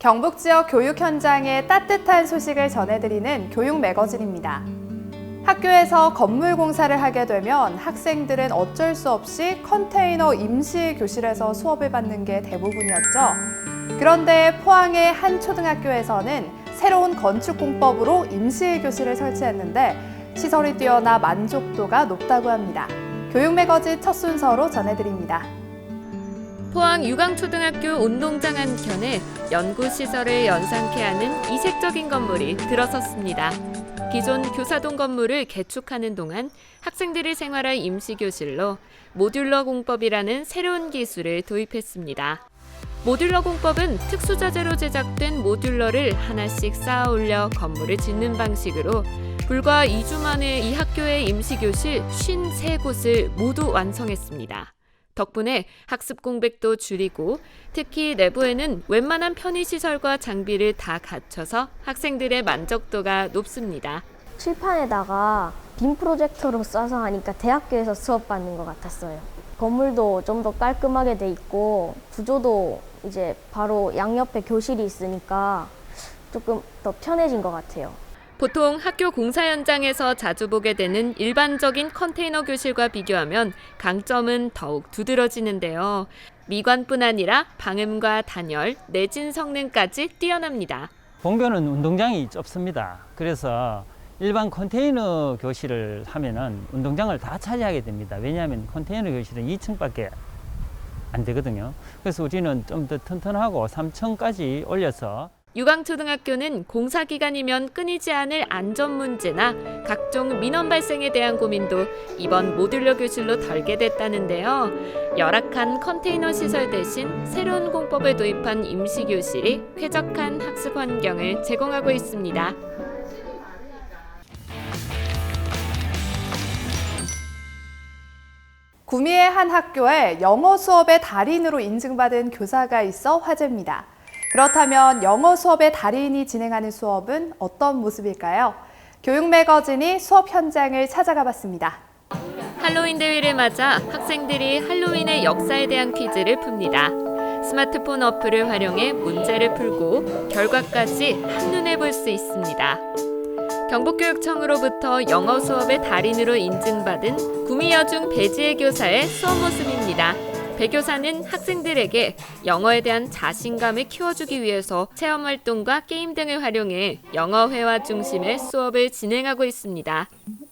경북 지역 교육 현장의 따뜻한 소식을 전해드리는 교육 매거진입니다. 학교에서 건물 공사를 하게 되면 학생들은 어쩔 수 없이 컨테이너 임시 교실에서 수업을 받는 게 대부분이었죠. 그런데 포항의 한 초등학교에서는 새로운 건축 공법으로 임시 교실을 설치했는데 시설이 뛰어나 만족도가 높다고 합니다. 교육 매거진 첫 순서로 전해드립니다. 포항 유광초등학교 운동장 한켠에 연구시설을 연상케 하는 이색적인 건물이 들어섰습니다. 기존 교사동 건물을 개축하는 동안 학생들이 생활할 임시교실로 모듈러 공법이라는 새로운 기술을 도입했습니다. 모듈러 공법은 특수자재로 제작된 모듈러를 하나씩 쌓아 올려 건물을 짓는 방식으로 불과 2주 만에 이 학교의 임시교실 53곳을 모두 완성했습니다. 덕분에 학습 공백도 줄이고 특히 내부에는 웬만한 편의시설과 장비를 다 갖춰서 학생들의 만족도가 높습니다. 칠판에다가 빔 프로젝터로 쏴서 하니까 대학교에서 수업받는 것 같았어요. 건물도 좀 더 깔끔하게 돼 있고 구조도 이제 바로 양옆에 교실이 있으니까 조금 더 편해진 것 같아요. 보통 학교 공사 현장에서 자주 보게 되는 일반적인 컨테이너 교실과 비교하면 강점은 더욱 두드러지는데요. 미관뿐 아니라 방음과 단열, 내진 성능까지 뛰어납니다. 본교는 운동장이 좁습니다. 그래서 일반 컨테이너 교실을 하면은 운동장을 다 차지하게 됩니다. 왜냐하면 컨테이너 교실은 2층밖에 안 되거든요. 그래서 우리는 좀 더 튼튼하고 3층까지 올려서 유광초등학교는 공사 기간이면 끊이지 않을 안전 문제나 각종 민원 발생에 대한 고민도 이번 모듈러 교실로 덜게 됐다는데요. 열악한 컨테이너 시설 대신 새로운 공법을 도입한 임시교실이 쾌적한 학습 환경을 제공하고 있습니다. 구미의 한 학교에 영어 수업의 달인으로 인증받은 교사가 있어 화제입니다. 그렇다면 영어 수업의 달인이 진행하는 수업은 어떤 모습일까요? 교육 매거진이 수업 현장을 찾아가 봤습니다. 할로윈 대회를 맞아 학생들이 할로윈의 역사에 대한 퀴즈를 풉니다. 스마트폰 어플을 활용해 문제를 풀고 결과까지 한눈에 볼 수 있습니다. 경북교육청으로부터 영어 수업의 달인으로 인증받은 구미여중 배지혜 교사의 수업 모습입니다. 배 교사는 학생들에게 영어에 대한 자신감을 키워주기 위해서 체험활동과 게임 등을 활용해 영어 회화 중심의 수업을 진행하고 있습니다.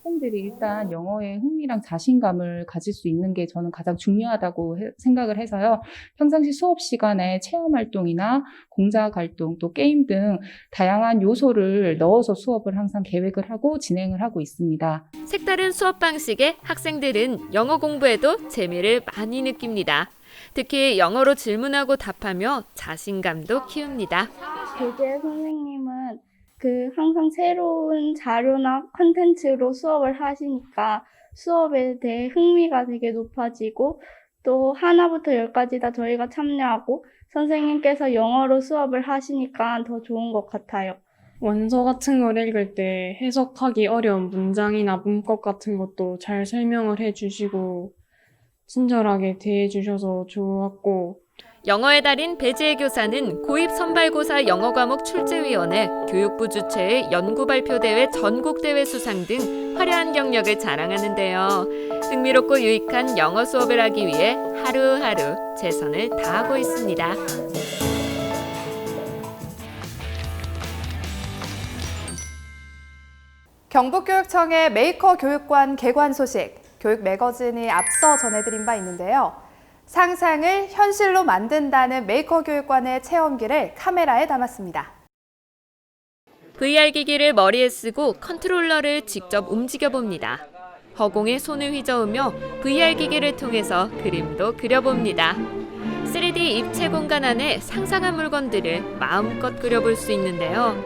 학생들이 일단 영어에 흥미랑 자신감을 가질 수 있는 게 저는 가장 중요하다고 생각을 해서요. 평상시 수업 시간에 체험활동이나 공자활동 또 게임 등 다양한 요소를 넣어서 수업을 항상 계획을 하고 진행을 하고 있습니다. 색다른 수업 방식에 학생들은 영어 공부에도 재미를 많이 느낍니다. 특히 영어로 질문하고 답하며 자신감도 키웁니다. 배재 선생님은 항상 새로운 자료나 콘텐츠로 수업을 하시니까 수업에 대해 흥미가 되게 높아지고 또 하나부터 열까지 다 저희가 참여하고 선생님께서 영어로 수업을 하시니까 더 좋은 것 같아요. 원서 같은 걸 읽을 때 해석하기 어려운 문장이나 문법 같은 것도 잘 설명을 해주시고 친절하게 대해주셔서 좋았고 영어의 달인 배지혜 교사는 고입 선발고사 영어 과목 출제위원회, 교육부 주최의 연구발표대회 전국대회 수상 등 화려한 경력을 자랑하는데요. 흥미롭고 유익한 영어 수업을 하기 위해 하루하루 최선을 다하고 있습니다. 경북교육청의 메이커 교육관 개관 소식, 교육 매거진이 앞서 전해드린 바 있는데요. 상상을 현실로 만든다는 메이커 교육관의 체험기를 카메라에 담았습니다. VR 기기를 머리에 쓰고 컨트롤러를 직접 움직여봅니다. 허공에 손을 휘저으며 VR 기기를 통해서 그림도 그려봅니다. 3D 입체 공간 안에 상상한 물건들을 마음껏 그려볼 수 있는데요.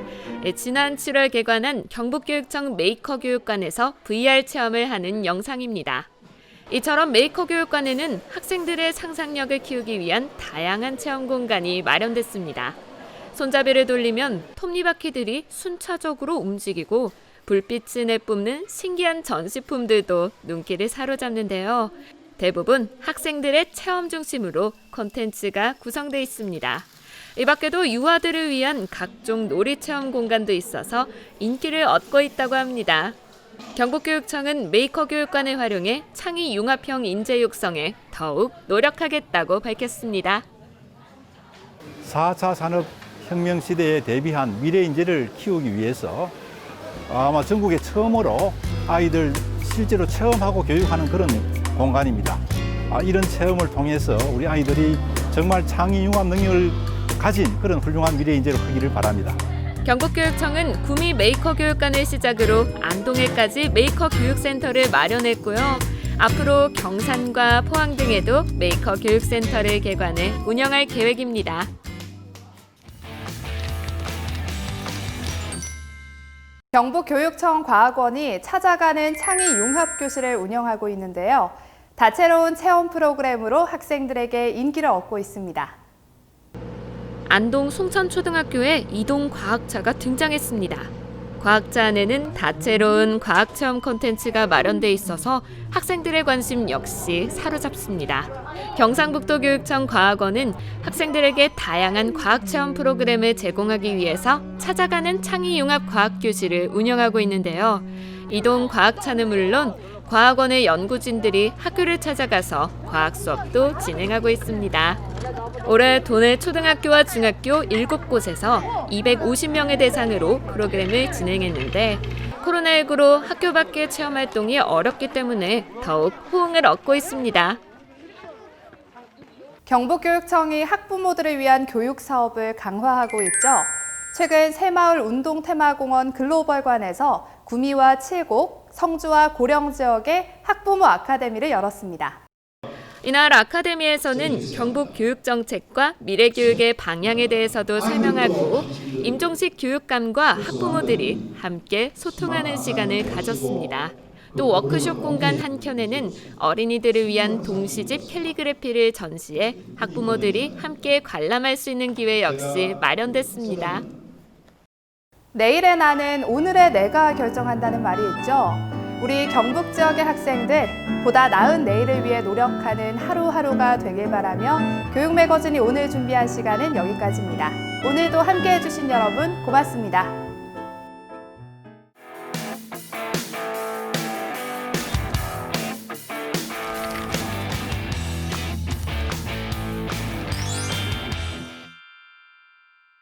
지난 7월 개관한 경북교육청 메이커 교육관에서 VR 체험을 하는 영상입니다. 이처럼 메이커 교육관에는 학생들의 상상력을 키우기 위한 다양한 체험 공간이 마련됐습니다. 손잡이를 돌리면 톱니바퀴들이 순차적으로 움직이고 불빛을 내뿜는 신기한 전시품들도 눈길을 사로잡는데요. 대부분 학생들의 체험 중심으로 콘텐츠가 구성되어 있습니다. 이 밖에도 유아들을 위한 각종 놀이체험 공간도 있어서 인기를 얻고 있다고 합니다. 경북교육청은 메이커 교육관을 활용해 창의 융합형 인재 육성에 더욱 노력하겠다고 밝혔습니다. 4차 산업혁명 시대에 대비한 미래 인재를 키우기 위해서 아마 전국에 처음으로 아이들 실제로 체험하고 교육하는 그런 공간입니다. 이런 체험을 통해서 우리 아이들이 정말 창의 융합 능력을 가진 그런 훌륭한 미래 인재로 크기를 바랍니다. 경북교육청은 구미 메이커 교육관을 시작으로 안동에까지 메이커 교육센터를 마련했고요. 앞으로 경산과 포항 등에도 메이커 교육센터를 개관해 운영할 계획입니다. 경북교육청 과학원이 찾아가는 창의 융합교실을 운영하고 있는데요. 다채로운 체험 프로그램으로 학생들에게 인기를 얻고 있습니다. 안동 송천초등학교에 이동 과학차가 등장했습니다. 과학차 안에는 다채로운 과학체험 콘텐츠가 마련돼 있어서 학생들의 관심 역시 사로잡습니다. 경상북도교육청 과학원은 학생들에게 다양한 과학체험 프로그램을 제공하기 위해서 찾아가는 창의융합 과학교실을 운영하고 있는데요. 이동 과학차는 물론 과학원의 연구진들이 학교를 찾아가서 과학 수업도 진행하고 있습니다. 올해 도내 초등학교와 중학교 7곳에서 250명의 대상으로 프로그램을 진행했는데 코로나19로 학교 밖의 체험활동이 어렵기 때문에 더욱 호응을 얻고 있습니다. 경북교육청이 학부모들을 위한 교육 사업을 강화하고 있죠. 최근 새마을 운동 테마공원 글로벌관에서 구미와 칠곡, 성주와 고령 지역에 학부모 아카데미를 열었습니다. 이날 아카데미에서는 경북 교육 정책과 미래 교육의 방향에 대해서도 설명하고 임종식 교육감과 학부모들이 함께 소통하는 시간을 가졌습니다. 또 워크숍 공간 한켠에는 어린이들을 위한 동시집 캘리그래피를 전시해 학부모들이 함께 관람할 수 있는 기회 역시 마련됐습니다. 내일의 나는 오늘의 내가 결정한다는 말이 있죠. 우리 경북 지역의 학생들 보다 나은 내일을 위해 노력하는 하루하루가 되길 바라며 교육 매거진이 오늘 준비한 시간은 여기까지입니다. 오늘도 함께해 주신 여러분 고맙습니다.